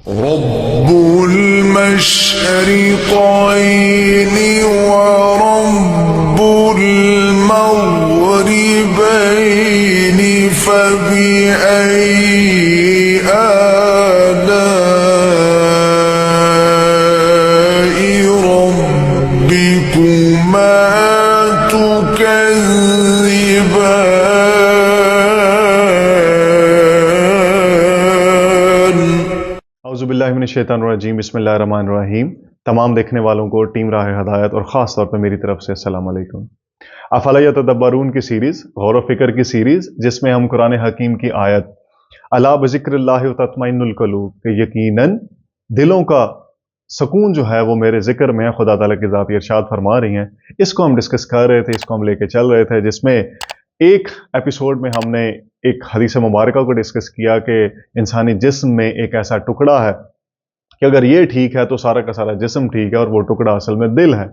رب المشرقين ورب المغربين فبأي آلاء ربكما تكذبان؟ اعوذ باللہ من الشیطان الرجیم، بسم اللہ الرحمن الرحیم۔ تمام دیکھنے والوں کو ٹیم راہ ہدایت اور خاص طور پہ میری طرف سے السلام علیکم۔ افلا یتدبرون کی سیریز، غور و فکر کی سیریز، جس میں ہم قرآن حکیم کی آیت الا بذکر اللہ تطمئن القلوب کہ یقیناً دلوں کا سکون جو ہے وہ میرے ذکر میں خدا تعالیٰ کی ذات ارشاد فرما رہی ہیں، اس کو ہم ڈسکس کر رہے تھے، اس کو ہم لے کے چل رہے تھے، جس میں ایک ایپیسوڈ میں ہم نے ایک حدیث مبارکہ کو ڈسکس کیا کہ انسانی جسم میں ایک ایسا ٹکڑا ہے کہ اگر یہ ٹھیک ہے تو سارا کا سارا جسم ٹھیک ہے، اور وہ ٹکڑا اصل میں دل ہے۔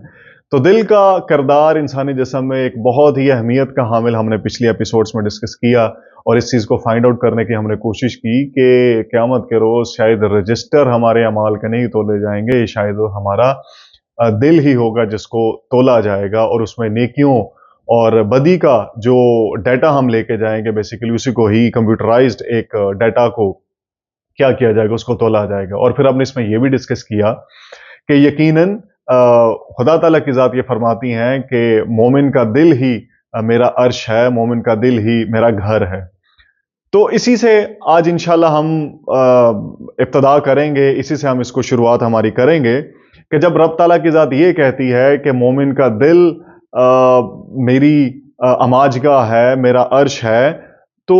تو دل کا کردار انسانی جسم میں ایک بہت ہی اہمیت کا حامل ہم نے پچھلی ایپیسوڈز میں ڈسکس کیا، اور اس چیز کو فائنڈ آؤٹ کرنے کی ہم نے کوشش کی کہ قیامت کے روز شاید رجسٹر ہمارے اعمال کے نہیں تولے جائیں گے، شاید وہ ہمارا دل ہی ہوگا جس کو تولا جائے گا، اور اس میں نیکیوں اور بدی کا جو ڈیٹا ہم لے کے جائیں گے، بیسیکلی اسی کو ہی کمپیوٹرائزڈ ایک ڈیٹا کو کیا کیا جائے گا، اس کو تولا جائے گا۔ اور پھر ہم نے اس میں یہ بھی ڈسکس کیا کہ یقیناً خدا تعالیٰ کی ذات یہ فرماتی ہیں کہ مومن کا دل ہی میرا عرش ہے، مومن کا دل ہی میرا گھر ہے۔ تو اسی سے آج انشاءاللہ ہم ابتدا کریں گے، اسی سے ہم اس کو شروعات ہماری کریں گے کہ جب رب تعالیٰ کی ذات یہ کہتی ہے کہ مومن کا دل میری اماجگاہ ہے، میرا عرش ہے، تو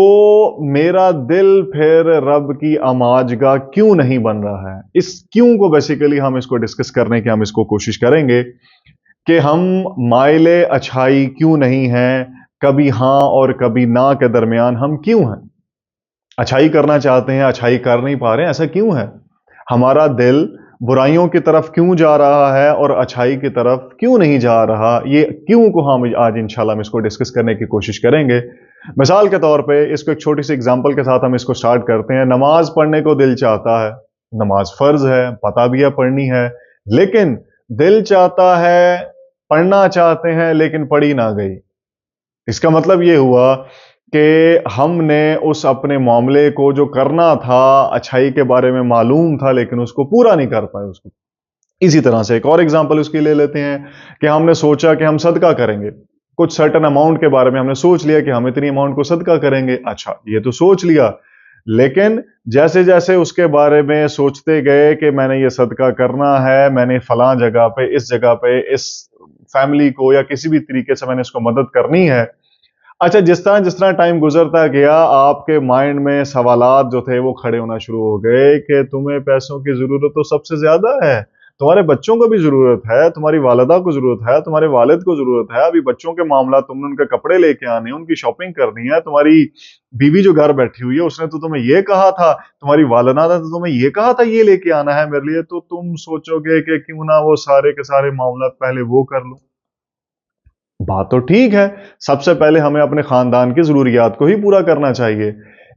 میرا دل پھر رب کی اماجگاہ کیوں نہیں بن رہا ہے؟ اس کیوں کو بیسیکلی ہم اس کو ڈسکس کرنے کی ہم اس کو کوشش کریں گے کہ ہم مائل اچھائی کیوں نہیں ہیں، کبھی ہاں اور کبھی نہ کے درمیان ہم کیوں ہیں؟ اچھائی کرنا چاہتے ہیں، اچھائی کر نہیں پا رہے ہیں، ایسا کیوں ہے؟ ہمارا دل برائیوں کی طرف کیوں جا رہا ہے اور اچھائی کی طرف کیوں نہیں جا رہا؟ یہ کیوں کو ہم آج انشاءاللہ ہم اس کو ڈسکس کرنے کی کوشش کریں گے۔ مثال کے طور پہ اس کو ایک چھوٹی سی اگزامپل کے ساتھ ہم اس کو سٹارٹ کرتے ہیں۔ نماز پڑھنے کو دل چاہتا ہے، نماز فرض ہے، پتہ بھی ہے پڑھنی ہے، لیکن دل چاہتا ہے، پڑھنا چاہتے ہیں، لیکن پڑھی نہ گئی۔ اس کا مطلب یہ ہوا کہ ہم نے اس اپنے معاملے کو جو کرنا تھا، اچھائی کے بارے میں معلوم تھا، لیکن اس کو پورا نہیں کر پائے اس کو۔ اسی طرح سے ایک اور اگزامپل اس کی لے لیتے ہیں کہ ہم نے سوچا کہ ہم صدقہ کریں گے، کچھ سرٹن اماؤنٹ کے بارے میں ہم نے سوچ لیا کہ ہم اتنی اماؤنٹ کو صدقہ کریں گے۔ اچھا، یہ تو سوچ لیا، لیکن جیسے جیسے اس کے بارے میں سوچتے گئے کہ میں نے یہ صدقہ کرنا ہے، میں نے فلاں جگہ پہ، اس جگہ پہ، اس فیملی کو یا کسی بھی طریقے سے میں نے اس کو مدد کرنی ہے۔ اچھا، جس طرح ٹائم گزرتا گیا، آپ کے مائنڈ میں سوالات جو تھے وہ کھڑے ہونا شروع ہو گئے کہ تمہیں پیسوں کی ضرورت تو سب سے زیادہ ہے، تمہارے بچوں کو بھی ضرورت ہے، تمہاری والدہ کو ضرورت ہے، تمہارے والد کو ضرورت ہے، ابھی بچوں کے معاملات، تم نے ان کے کپڑے لے کے آنے ہیں، ان کی شاپنگ کرنی ہے، تمہاری بیوی جو گھر بیٹھی ہوئی ہے اس نے تو تمہیں یہ کہا تھا، تمہاری والدہ نے تو تمہیں یہ کہا تھا یہ لے کے آنا ہے میرے لیے، تو تم سوچو گے کہ کیوں نہ وہ سارے کے سارے معاملات پہلے وہ کر لو۔ بات تو ٹھیک ہے، سب سے پہلے ہمیں اپنے خاندان کی ضروریات کو ہی پورا کرنا چاہیے،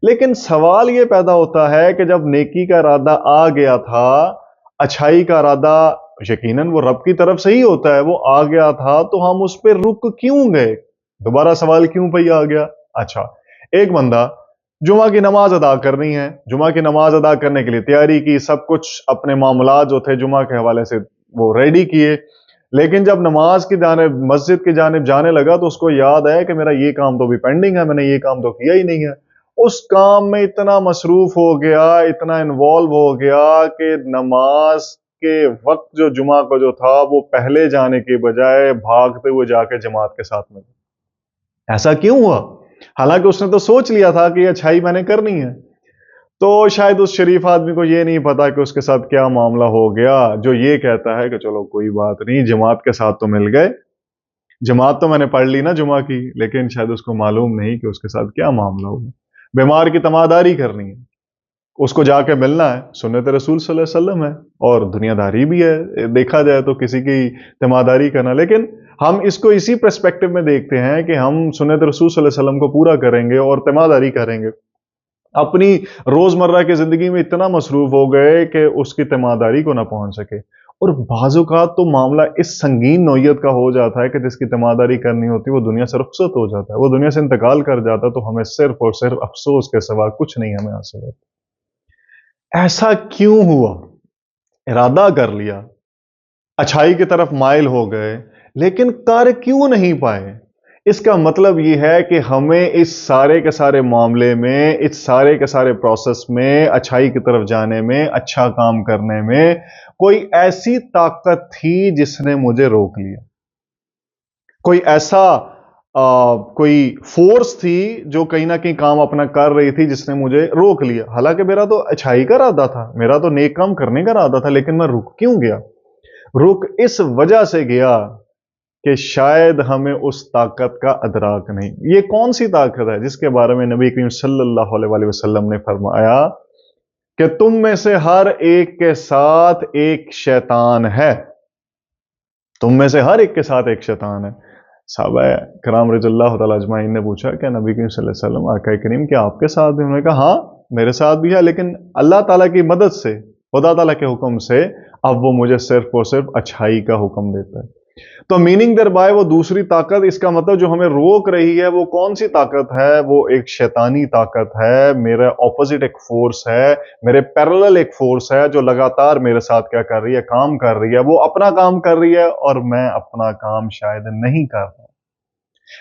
لیکن سوال یہ پیدا ہوتا ہے کہ جب نیکی کا ارادہ آ گیا تھا، اچھائی کا ارادہ یقیناً وہ رب کی طرف سے ہی ہوتا ہے، وہ آ گیا تھا، تو ہم اس پہ رک کیوں گئے؟ دوبارہ سوال کیوں پہ آ گیا؟ اچھا، ایک بندہ جمعہ کی نماز ادا کرنی ہے، جمعہ کی نماز ادا کرنے کے لیے تیاری کی، سب کچھ اپنے معاملات جو تھے جمعہ کے حوالے سے وہ ریڈی کیے، لیکن جب نماز کی جانب، مسجد کی جانب جانے لگا تو اس کو یاد ہے کہ میرا یہ کام تو بھی پینڈنگ ہے، میں نے یہ کام تو کیا ہی نہیں ہے۔ اس کام میں اتنا مصروف ہو گیا، اتنا انوالو ہو گیا کہ نماز کے وقت جو جمعہ کو جو تھا وہ پہلے جانے کے بجائے بھاگتے ہوئے جا کے جماعت کے ساتھ میں۔ ایسا کیوں ہوا؟ حالانکہ اس نے تو سوچ لیا تھا کہ یہ اچھائی میں نے کرنی ہے۔ تو شاید اس شریف آدمی کو یہ نہیں پتا کہ اس کے ساتھ کیا معاملہ ہو گیا، جو یہ کہتا ہے کہ چلو کوئی بات نہیں، جماعت کے ساتھ تو مل گئے، جماعت تو میں نے پڑھ لی نا جمعہ کی، لیکن شاید اس کو معلوم نہیں کہ اس کے ساتھ کیا معاملہ ہوگا۔ بیمار کی تماداری کرنی ہے، اس کو جا کے ملنا ہے، سنت رسول صلی اللہ علیہ وسلم ہے، اور دنیا داری بھی ہے، دیکھا جائے تو کسی کی تماداری کرنا، لیکن ہم اس کو اسی پرسپیکٹو میں دیکھتے ہیں کہ ہم سنت رسول صلی اللہ علیہ وسلم کو پورا کریں گے اور تماداری کریں گے۔ اپنی روزمرہ کی زندگی میں اتنا مصروف ہو گئے کہ اس کی تیمارداری کو نہ پہنچ سکے. اور بعض اوقات تو معاملہ اس سنگین نوعیت کا ہو جاتا ہے کہ جس کی تیمارداری کرنی ہوتی ہے وہ دنیا سے رخصت ہو جاتا ہے، وہ دنیا سے انتقال کر جاتا ہے، تو ہمیں صرف اور صرف افسوس کے سوا کچھ نہیں ہمیں حاصل ہوتا. ایسا کیوں ہوا؟ ارادہ کر لیا، اچھائی کی طرف مائل ہو گئے، لیکن کر کیوں نہیں پائے؟ اس کا مطلب یہ ہے کہ ہمیں اس سارے کے سارے معاملے میں، اس سارے کے سارے پروسیس میں، اچھائی کی طرف جانے میں، اچھا کام کرنے میں کوئی ایسی طاقت تھی جس نے مجھے روک لیا. کوئی ایسا کوئی فورس تھی جو کہیں نہ کہیں کام اپنا کر رہی تھی جس نے مجھے روک لیا. حالانکہ میرا تو اچھائی کا ارادہ تھا، میرا تو نیک کام کرنے کا ارادہ تھا، لیکن میں رک کیوں گیا؟ رک اس وجہ سے گیا کہ شاید ہمیں اس طاقت کا ادراک نہیں. یہ کون سی طاقت ہے جس کے بارے میں نبی کریم صلی اللہ علیہ وآلہ وسلم نے فرمایا کہ تم میں سے ہر ایک کے ساتھ ایک شیطان ہے. تم میں سے ہر ایک کے ساتھ ایک شیطان ہے. صحابہ کرام رضی اللہ تعالیٰ اجمعین نے پوچھا کہ نبی کریم صلی اللہ علیہ وسلم، آقا کریم، کیا آپ کے ساتھ بھی؟ انہوں نے کہا ہاں میرے ساتھ بھی ہے، لیکن اللہ تعالیٰ کی مدد سے، خدا تعالیٰ کے حکم سے اب وہ مجھے صرف اور صرف اچھائی کا حکم دیتا ہے. تو میننگ در بائے وہ دوسری طاقت، اس کا مطلب جو ہمیں روک رہی ہے وہ کون سی طاقت ہے؟ وہ ایک شیطانی طاقت ہے، میرا اپوزٹ ایک فورس ہے، میرے پیرلل ایک فورس ہے جو لگاتار میرے ساتھ کیا کر رہی ہے؟ کام کر رہی ہے. وہ اپنا کام کر رہی ہے اور میں اپنا کام شاید نہیں کر رہا.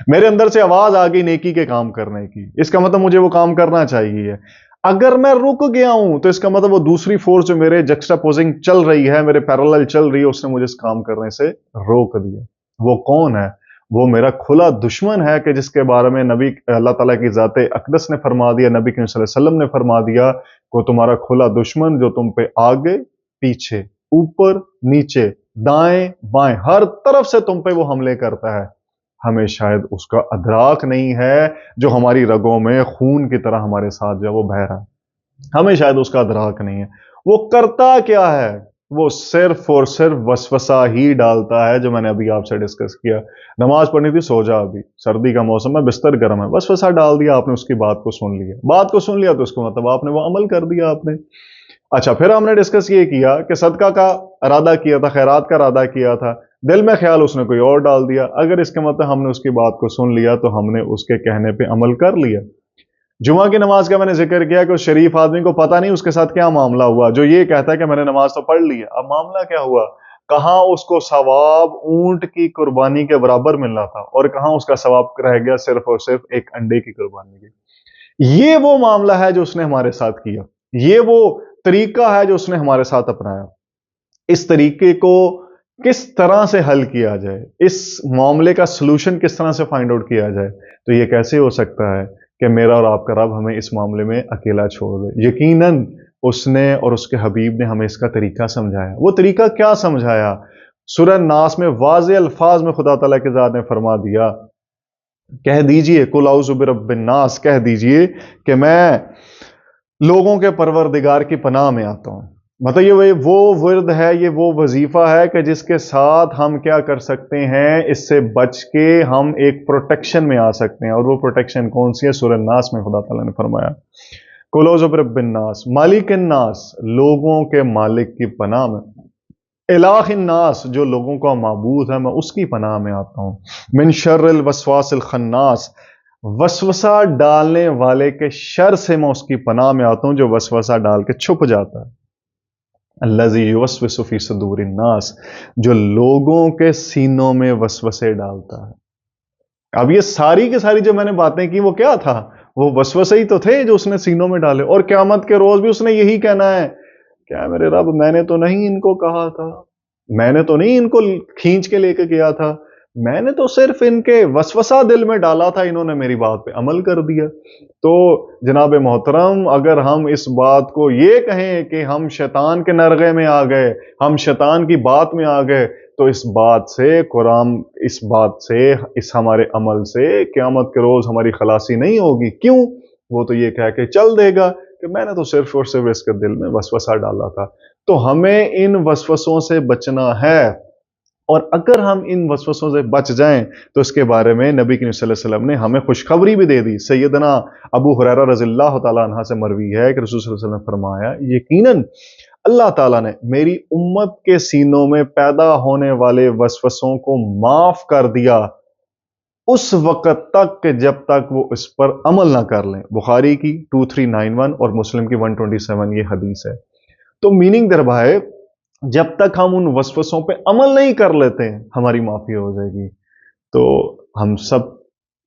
میرے اندر سے آواز آ گئی نیکی کے کام کرنے کی، اس کا مطلب مجھے وہ کام کرنا چاہیے. اگر میں رک گیا ہوں تو اس کا مطلب وہ دوسری فورس جو میرے جکسٹاپوزنگ چل رہی ہے، میرے پیرالل چل رہی ہے، اس نے مجھے اس کام کرنے سے روک دیا. وہ کون ہے؟ وہ میرا کھلا دشمن ہے کہ جس کے بارے میں نبی اللہ تعالیٰ کی ذات اقدس نے فرما دیا، نبی کریم صلی اللہ علیہ وسلم نے فرما دیا کہ تمہارا کھلا دشمن جو تم پہ آگے پیچھے اوپر نیچے دائیں بائیں ہر طرف سے تم پہ وہ حملے کرتا ہے. ہمیں شاید اس کا ادراک نہیں ہے جو ہماری رگوں میں خون کی طرح ہمارے ساتھ جو وہ بہ رہا ہے. ہمیں شاید اس کا ادراک نہیں ہے. وہ کرتا کیا ہے؟ وہ صرف اور صرف وسوسہ ہی ڈالتا ہے، جو میں نے ابھی آپ سے ڈسکس کیا. نماز پڑھنی تھی، سو جا، ابھی سردی کا موسم ہے، بستر گرم ہے، وسوسہ ڈال دیا آپ نے، اس کی بات کو سن لیا. بات کو سن لیا تو اس کو مطلب آپ نے وہ عمل کر دیا آپ نے. اچھا، پھر ہم نے ڈسکس یہ کیا کہ صدقہ کا ارادہ کیا تھا، خیرات کا ارادہ کیا تھا، دل میں خیال اس نے کوئی اور ڈال دیا. اگر اس کے مطلب ہم نے اس کی بات کو سن لیا تو ہم نے اس کے کہنے پہ عمل کر لیا. جمعہ کی نماز کا میں نے ذکر کیا کہ اس شریف آدمی کو پتہ نہیں اس کے ساتھ کیا معاملہ ہوا، جو یہ کہتا ہے کہ میں نے نماز تو پڑھ لی ہے. اب معاملہ کیا ہوا؟ کہاں اس کو ثواب اونٹ کی قربانی کے برابر ملنا تھا، اور کہاں اس کا ثواب رہ گیا صرف اور صرف ایک انڈے کی قربانی کی. یہ وہ معاملہ ہے جو اس نے ہمارے ساتھ کیا، یہ وہ طریقہ ہے جو اس نے ہمارے ساتھ اپنایا. اس طریقے کو کس طرح سے حل کیا جائے، اس معاملے کا سلوشن کس طرح سے فائنڈ آؤٹ کیا جائے؟ تو یہ کیسے ہو سکتا ہے کہ میرا اور آپ کا رب ہمیں اس معاملے میں اکیلا چھوڑ دے؟ یقیناً اس نے اور اس کے حبیب نے ہمیں اس کا طریقہ سمجھایا. وہ طریقہ کیا سمجھایا؟ سورہ ناس میں واضح الفاظ میں خدا تعالیٰ کے ذات نے فرما دیا، کہہ دیجئے قل اعوذ برب الناس، کہہ دیجئے کہ میں لوگوں کے پروردگار کی پناہ میں آتا ہوں. مطلب یہ وہ ورد ہے، یہ وہ وظیفہ ہے کہ جس کے ساتھ ہم کیا کر سکتے ہیں؟ اس سے بچ کے ہم ایک پروٹیکشن میں آ سکتے ہیں. اور وہ پروٹیکشن کون سی ہے؟ سورہ الناس میں خدا تعالیٰ نے فرمایا قل اعوذ برب الناس مالک الناس، لوگوں کے مالک کی پناہ میں، الہ الناس، جو لوگوں کا معبود ہے میں اس کی پناہ میں آتا ہوں، من شر الوسواس الخناس، وسوسہ ڈالنے والے کے شر سے میں اس کی پناہ میں آتا ہوں جو وسوسہ ڈال کے چھپ جاتا ہے. الذی یوسوس فی صدور الناس، جو لوگوں کے سینوں میں وسوسے ڈالتا ہے. اب یہ ساری کی ساری جو میں نے باتیں کی وہ کیا تھا؟ وہ وسوسے ہی تو تھے جو اس نے سینوں میں ڈالے. اور قیامت کے روز بھی اس نے یہی کہنا ہے، کیا میرے رب میں نے تو نہیں ان کو کہا تھا، میں نے تو نہیں ان کو کھینچ کے لے کے گیا تھا، میں نے تو صرف ان کے وسوسہ دل میں ڈالا تھا، انہوں نے میری بات پہ عمل کر دیا. تو جناب محترم، اگر ہم اس بات کو یہ کہیں کہ ہم شیطان کے نرغے میں آ گئے، ہم شیطان کی بات میں آ گئے، تو اس بات سے قرآن، اس بات سے، اس ہمارے عمل سے قیامت کے روز ہماری خلاصی نہیں ہوگی. کیوں؟ وہ تو یہ کہہ کے چل دے گا کہ میں نے تو صرف اور صرف اس کے دل میں وسوسہ ڈالا تھا. تو ہمیں ان وسوسوں سے بچنا ہے. اور اگر ہم ان وسوسوں سے بچ جائیں تو اس کے بارے میں نبی کریم صلی اللہ علیہ وسلم نے ہمیں خوشخبری بھی دے دی. سیدنا ابو ہریرہ رضی اللہ تعالیٰ عنہ سے مروی ہے کہ رسول صلی اللہ علیہ وسلم نے فرمایا یقیناً اللہ تعالیٰ نے میری امت کے سینوں میں پیدا ہونے والے وسوسوں کو معاف کر دیا اس وقت تک کہ جب تک وہ اس پر عمل نہ کر لیں. بخاری کی 2391 اور مسلم کی 127 یہ حدیث ہے. تو میننگ دربا ہے جب تک ہم ان وسوسوں پہ عمل نہیں کر لیتے ہماری معافی ہو جائے گی. تو ہم سب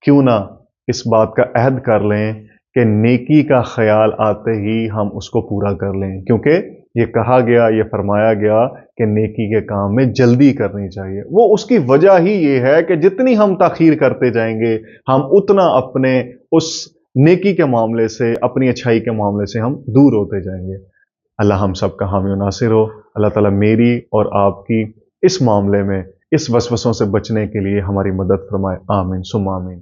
کیوں نہ اس بات کا عہد کر لیں کہ نیکی کا خیال آتے ہی ہم اس کو پورا کر لیں، کیونکہ یہ کہا گیا، یہ فرمایا گیا کہ نیکی کے کام میں جلدی کرنی چاہیے. وہ اس کی وجہ ہی یہ ہے کہ جتنی ہم تاخیر کرتے جائیں گے ہم اتنا اپنے اس نیکی کے معاملے سے، اپنی اچھائی کے معاملے سے ہم دور ہوتے جائیں گے. اللہ ہم سب کا حامی و ناصر ہو. اللہ تعالیٰ میری اور آپ کی اس معاملے میں اس وسوسوں سے بچنے کے لیے ہماری مدد فرمائے. آمین ثم آمین.